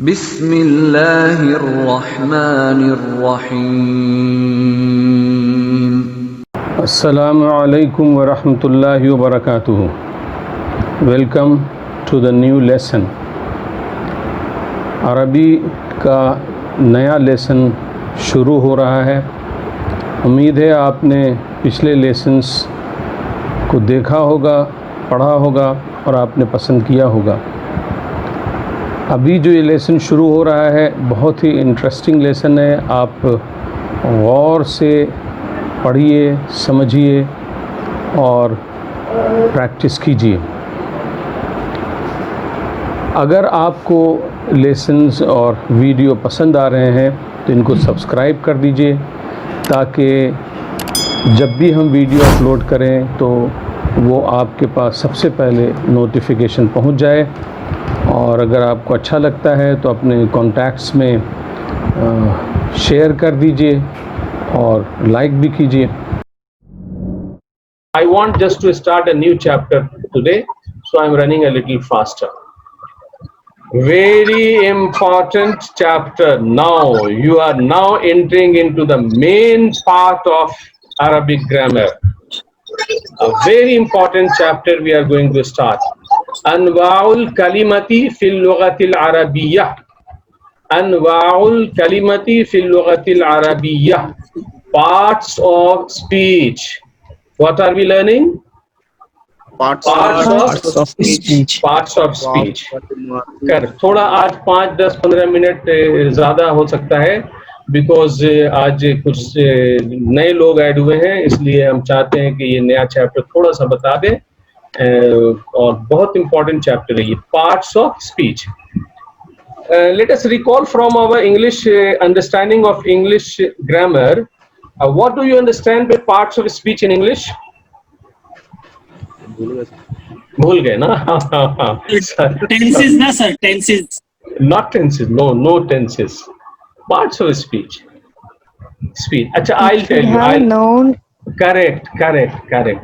बिस्मिल्लाहिर्रहमानिर्रहीम। Assalamu alaikum wa rahmatullahi wa barakatuhu. Welcome to the new lesson. अरबी का नया लेसन शुरू हो रहा है। उम्मीद है आपने पिछले लेसन्स को देखा होगा, पढ़ा होगा और आपने पसंद किया होगा। अभी जो ये लेसन शुरू हो रहा है बहुत ही इंटरेस्टिंग लेसन है। आप गौर से पढ़िए, समझिए और प्रैक्टिस कीजिए। अगर आपको लेसन्स और वीडियो पसंद आ रहे हैं तो इनको सब्सक्राइब कर दीजिए ताकि जब भी हम वीडियो अपलोड करें तो वो आपके पास सबसे पहले नोटिफिकेशन पहुंच जाए। और अगर आपको अच्छा लगता है तो अपने कॉन्टैक्ट्स में शेयर कर दीजिए और लाइक भी कीजिए। I want just to start a new chapter today, so I'm running a little faster. Very important chapter. Now you are now entering into the main part of Arabic grammar. A very important chapter we are going to start. Anwa'ul kalimati fil lughatil arabiyyah. Anwa'ul kalimati fil lughatil arabiyyah. Parts of speech. What are we learning? Parts of speech. Parts of speech. कर थोड़ा आज 5, 10, 15 minute ज़्यादा हो सकता है because आज कुछ नए लोग ऐड हुए हैं, इसलिए हम चाहते हैं कि ये नया चैप्टर थोड़ा सा बता दें और बहुत इंपॉर्टेंट चैप्टर है ये, parts of speech. Let us recall from our English understanding of English grammar. What do you understand by parts of speech in English? भूल गए ना? Tenses ना sir, tenses. Not tenses. No tenses. Parts of speech. अच्छा, I'll tell you. Noun. Correct.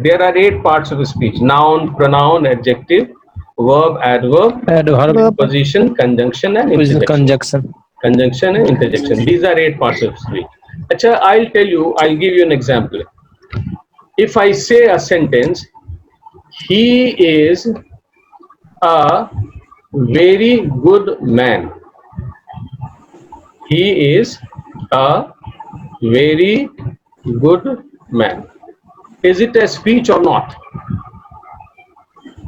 There are 8 parts of speech: noun, pronoun, adjective, verb, adverb, preposition, conjunction, and interjection. Conjunction and interjection. These are 8 parts of speech. अच्छा, I'll give you an example. If I say a sentence, he is a very good man. He is a very good man. Is it a speech or not?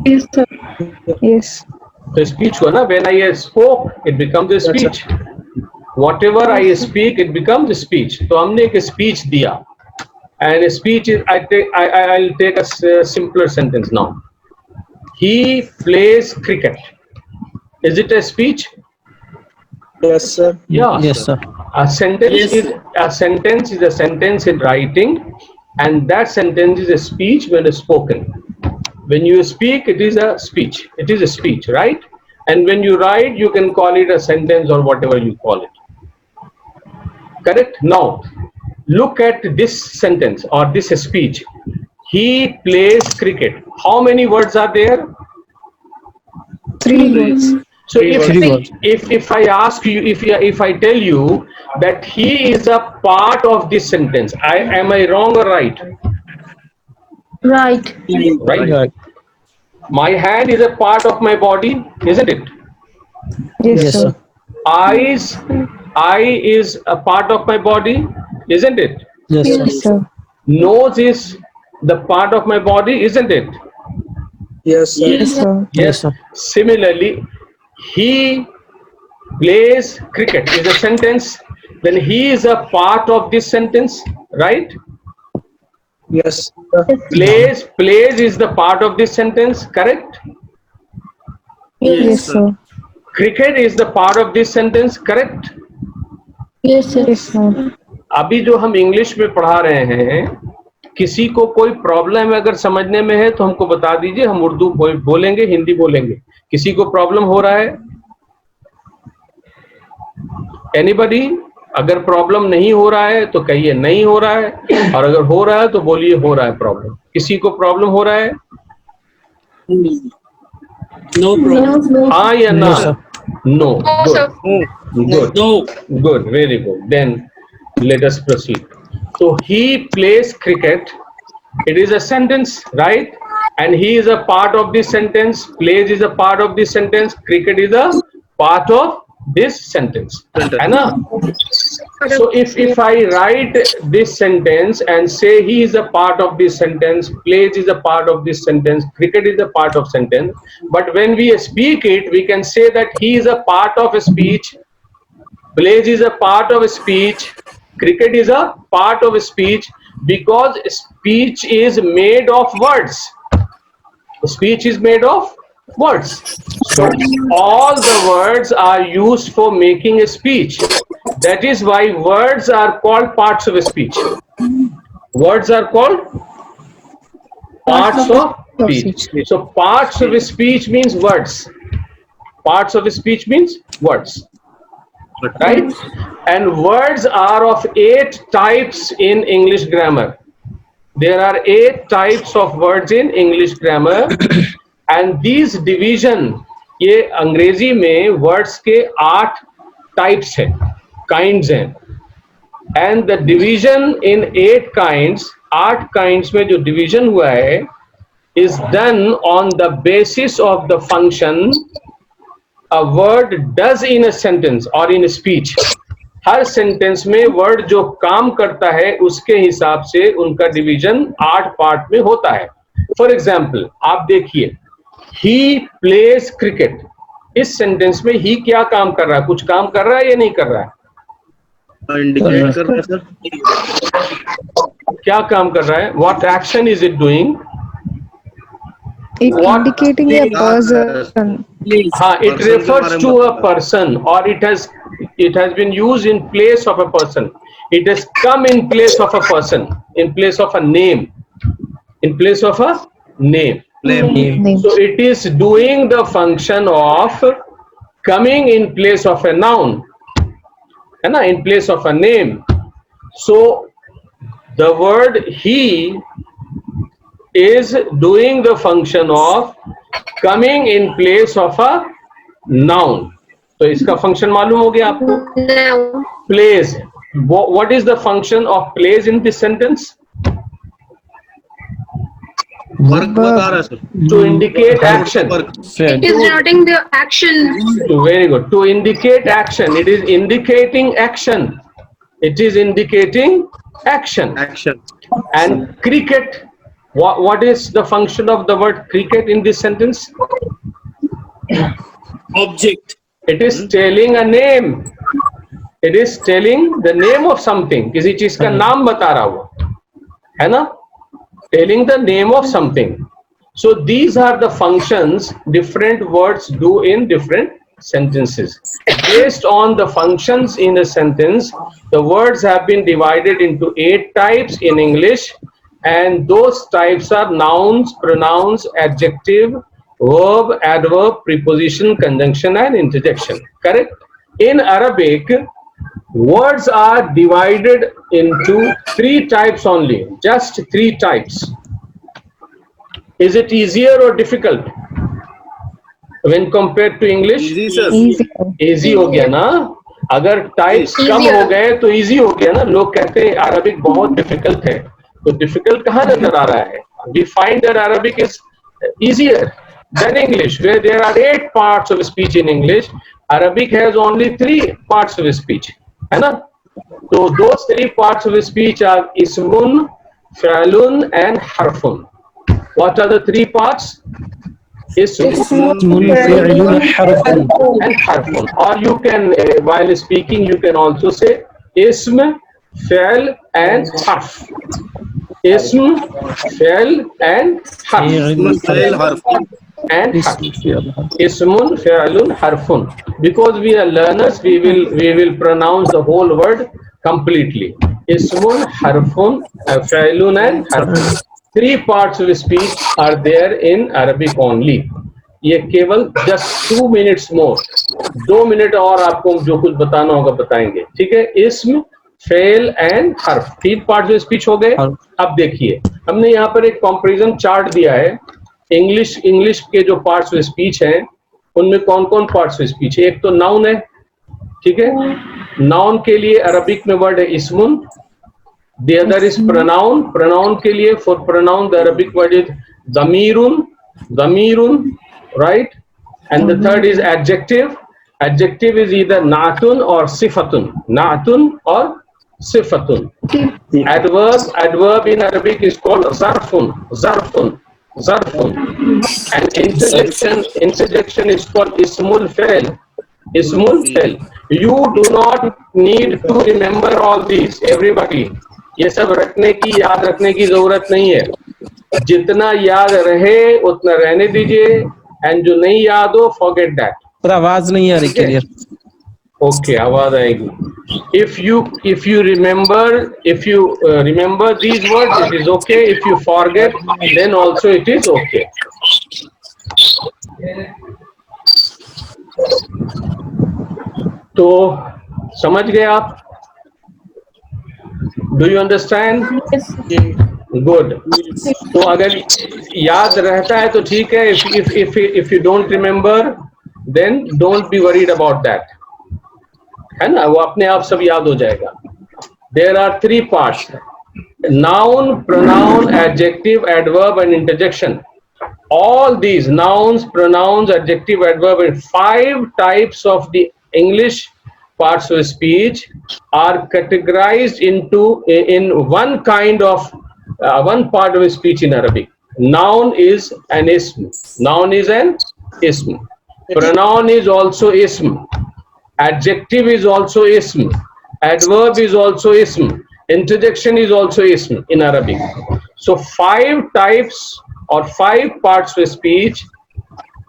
Yes, sir. Yes. The speech हुआ ना, when I spoke, it becomes a speech. Whatever I speak, it becomes a speech. तो हमने एक speech दिया. And a speech is, I'll take a simpler sentence now. He plays cricket. Is it a speech? Yes, sir. Yeah. Yes, sir. A sentence Yes. is a sentence in writing, and that sentence is a speech when it's spoken. When you speak, it is a speech. It is a speech, right? And when you write, you can call it a sentence or whatever you call it. Correct? Now, look at this sentence or this speech. He plays cricket. How many words are there? 3 words. So if I ask you, if I tell you that he is a part of this sentence, am I wrong or right? Right. Right. My hand is a part of my body, isn't it? Yes, sir. Eye is a part of my body, isn't it? Yes, sir. Yes, sir. Nose is the part of my body, isn't it? Yes, sir. Yes, sir. Yes, sir. Similarly, he plays cricket is a sentence. Then he is a part of this sentence, right? Yes, sir. Plays is the part of this sentence, correct? Yes, sir. Cricket is the part of this sentence, correct? Yes, sir. Yes, sir. अभी जो हम English में पढ़ा रहे हैं, किसी को कोई प्रॉब्लम अगर समझने में है तो हमको बता दीजिए, हम उर्दू बोलेंगे, हिंदी बोलेंगे। किसी को प्रॉब्लम हो रहा है? एनीबॉडी? अगर प्रॉब्लम नहीं हो रहा है तो कहिए नहीं हो रहा है, और अगर हो रहा है तो बोलिए हो रहा है प्रॉब्लम। किसी को प्रॉब्लम हो रहा है? No problem. हाँ या ना? No. Good. Good. No. Good. Very good. Then let us proceed. So he plays cricket. It is a sentence, right? And he is a part of this sentence. Plays is a part of this sentence. Cricket is a part of this sentence. है ना? So if I write this sentence and say he is a part of this sentence, plays is a part of this sentence, cricket is a part of sentence, but when we speak it, we can say that he is a part of a speech, plays is a part of a speech, cricket is a part of a speech, because speech is made of words. Speech is made of words. So all the words are used for making a speech. That is why words are called parts of a speech. Words are called parts of speech. So parts of a speech means words. Parts of a speech means words. Right? And words are of 8 types in English grammar. There are 8 types of words in English grammar. And these division, ये अंग्रेजी में words के 8 types हैं, kinds हैं. And the division in 8 kinds, 8 kinds में जो division हुआ है, is done on the basis of the function a word does in a sentence or in a speech. Her sentence में word जो काम करता है उसके हिसाब से उनका division 8 part में होता है. For example, आप देखिए, he plays cricket. इस sentence में he क्या काम कर रहा है? कुछ काम कर रहा है या नहीं कर रहा है? इंडिकेट कर रहा है सर. क्या काम कर रहा है? What action is it doing? It What- indicating a person. Please. हाँ, it Person के refers बारे में to a बता- person, or it has been used in place of a person. It has come in place of a person, in place of a name, in place of a name. Name. So it is doing the function of coming in place of a noun, है ना, in place of a name. So the word he is doing the function of coming in place of a noun. तो इसका function मालूम हो गया आपको? No. Plays. What is the function of plays in this sentence? Work बता रहा है sir. To indicate action. Work. It is denoting the action. Very good. To indicate action. It is indicating action. It is indicating action. Action. And cricket. What is the function of the word cricket in this sentence? Object. It is telling a name. It is telling the name of something. किसी चीज का नाम बता रहा वो, है ना? Telling the name of something. So these are the functions different words do in different sentences. Based on the functions in a sentence, the words have been divided into 8 types in English, and those types are nouns, pronouns, adjective, verb, adverb, preposition, conjunction, and interjection. Correct? In Arabic, words are divided into 3 types only, just 3 types. Is it easier or difficult when compared to English? Easy sir. Easy. Easy हो गया ना? अगर types कम Easier. हो गए तो easy हो गया ना? लोग कहते हैं अरबिक बहुत difficult है, तो difficult कहाँ नजर आ रहा है? We find that Arabic is easier than English, where there are 8 parts of speech in English. Arabic has only 3 parts of speech, है ना? So those 3 parts of speech are ismun, fa'lun, and harfun. What are the 3 parts? Ismun, and harfun. Or you can, while speaking, you can also say ism, fi'l, and harf. Ism, fi'l, and harf. Fail हर्फ. And harf. Ismun, fi'lun, harfun. Because we are learners, we will pronounce the whole word completely. Ismun, harfun, fi'lun, and harfun. 3 parts of speech are there in Arabic only. ये केवल just 2 minutes more. 2 minute और आपको जो कुछ बताना होगा बताएंगे. ठीक है? इसम, फेल एंड हर्फ, 3 पार्ट्स ऑफ स्पीच हो गए. अब देखिए, हमने यहाँ पर एक कंपैरिजन चार्ट दिया है. इंग्लिश के जो पार्ट्स ऑफ स्पीच हैं उनमें कौन कौन पार्ट्स ऑफ स्पीच है? एक तो नाउन है, ठीक है, नाउन के लिए अरबिक में वर्ड है इस्मुन. The other is pronoun. Pronoun के लिए for pronoun the Arabic word is damirun, damirun, right? And the third is adjective. Adjective is either naatun or sifatun, naatun or sifatun. Adverb in Arabic is called zarfun, zarfun, zarfun. And interjection is called ismul fa'il, ismul fa'il. You do not need to remember all these, everybody. ये सब रखने की, याद रखने की जरूरत नहीं है. जितना याद रहे उतना रहने दीजिए, एंड जो नहीं याद हो फॉरगेट दैट. पर आवाज नहीं आ रही क्लियर. ओके, आवाज आएगी. If you remember these words it is okay. If you forget then also it is okay. तो समझ गए आप? Do you understand? Good. तो अगर याद रहता है तो ठीक है. If you don't remember, then don't be worried about that. है ना, वो अपने आप सब याद हो जाएगा. There are 3 parts: noun, pronoun, adjective, adverb, and interjection. All these nouns, pronouns, adjective, adverb, and 5 types of the English parts of speech are categorized in one kind of one part of speech in Arabic. Noun is an ism. Noun is an ism. Pronoun is also ism. Adjective is also ism. Adverb is also ism. Interjection is also ism in Arabic. So 5 types or 5 parts of speech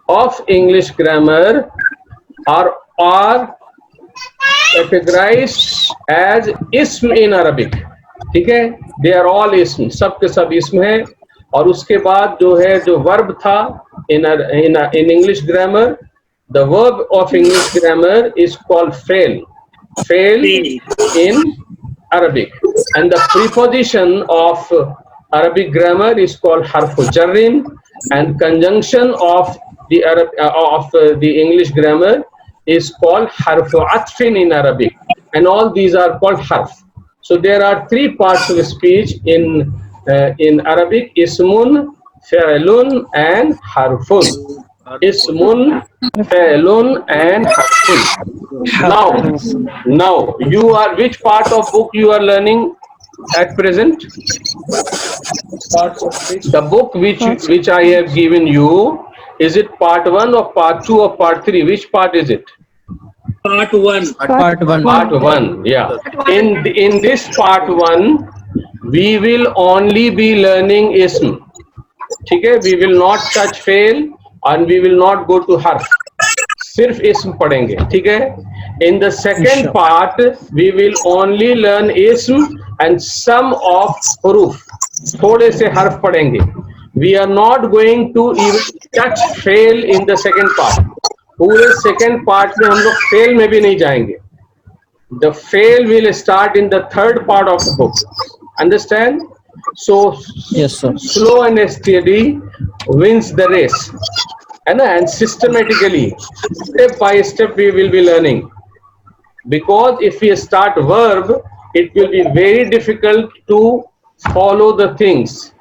of English grammar are categorized as ism in Arabic. ठीक है, they are all ism, सब के सब ism है. और उसके बाद जो है, जो verb था in English grammar, the verb of English grammar is called fail. Fail in Arabic. And the preposition of Arabic grammar is called harfu jarrin, and conjunction of the English grammar is called harfu atfin in Arabic, and all these are called harf. So there are 3 parts of speech in Arabic: ismun, fa'lun, and harfun. Ismun, fa'lun, and harfun. Now you are, which part of book you are learning at present? The book which I have given you, is it part 1 or part 2 or part 3? Which part is it? Part 1. Part 1. Part 1, yeah. In this part 1, we will only be learning ism. ठीक है, we will not touch fail and we will not go to harf. सिर्फ ism पढ़ेंगे, ठीक है. In the second part, we will only learn ism and some of huruf. थोड़े से हर्फ पढ़ेंगे. We are not going to even touch fail in the second part. पूरे second part में हम लोग fail में भी नहीं जाएंगे. The fail will start in the third part of the book. Understand? So Yes, sir. slow and steady wins the race. And systematically, step by step, we will be learning. Because if we start verb, it will be very difficult to follow the things.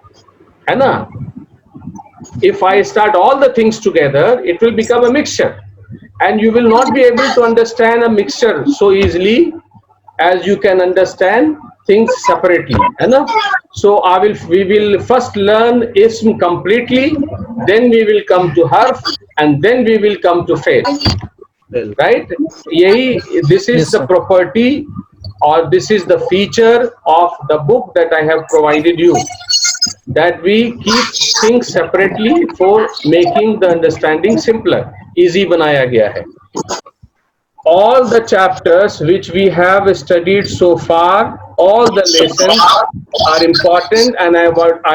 If I start all the things together, it will become a mixture, and you will not be able to understand a mixture so easily as you can understand things separately. So we will first learn ism completely, then we will come to harf, and then we will come to fail. Right? This is the property, or this is the feature of the book that I have provided you, that we keep things separately for making the understanding simpler. Easy banaya gaya hai. All the chapters which we have studied so far, all the lessons are important, and I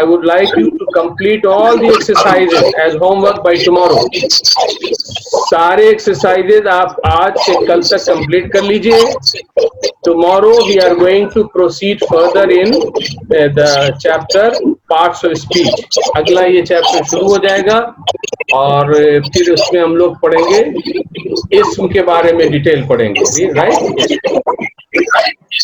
would like you to complete all the exercises as homework by tomorrow. सारे exercises आप आज से कल तक complete कर लीजिए. Tomorrow we are going to proceed further in the chapter parts of speech. अगला ये chapter शुरू हो जाएगा. और फिर उसमें हम लोग पढ़ेंगे इस्म के बारे में, डिटेल पढ़ेंगे, राइट?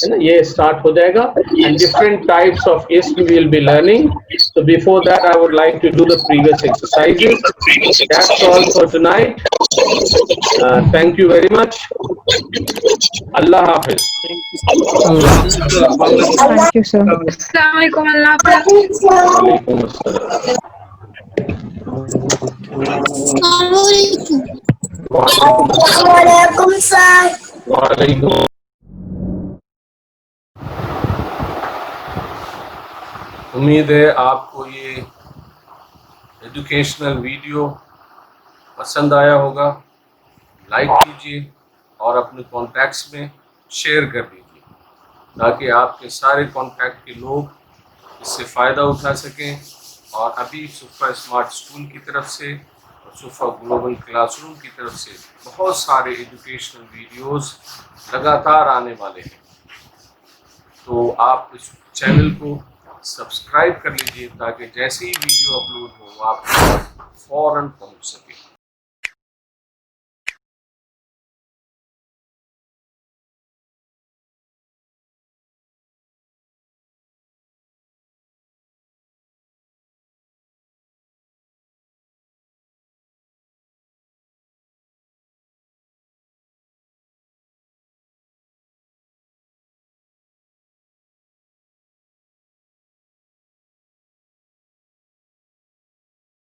है ना, ये स्टार्ट हो जाएगा and different types of ism will be learning. So before that I would like to do the previous exercises. That's all for tonight. Thank you very much. Allah Hafiz. Thank you, sir. Assalamualaikum. Allah Hafiz. Walaikum assalam. वालेकुम sir. Walaikum. उम्मीद है आपको ये educational video पसंद आया होगा. Like कीजिए और अपने कॉन्टैक्ट्स में शेयर कर दीजिए ताकि आपके सारे कॉन्टैक्ट के लोग इससे फ़ायदा उठा सकें. और अभी सुफ़ा स्मार्ट स्कूल की तरफ से और सुफ़ा ग्लोबल क्लासरूम की तरफ से बहुत सारे एजुकेशनल वीडियोस लगातार आने वाले हैं. तो आप इस चैनल को सब्सक्राइब कर लीजिए ताकि जैसे ही वीडियो अपलोड हो आपके पास फ़ौरन पहुंच सके.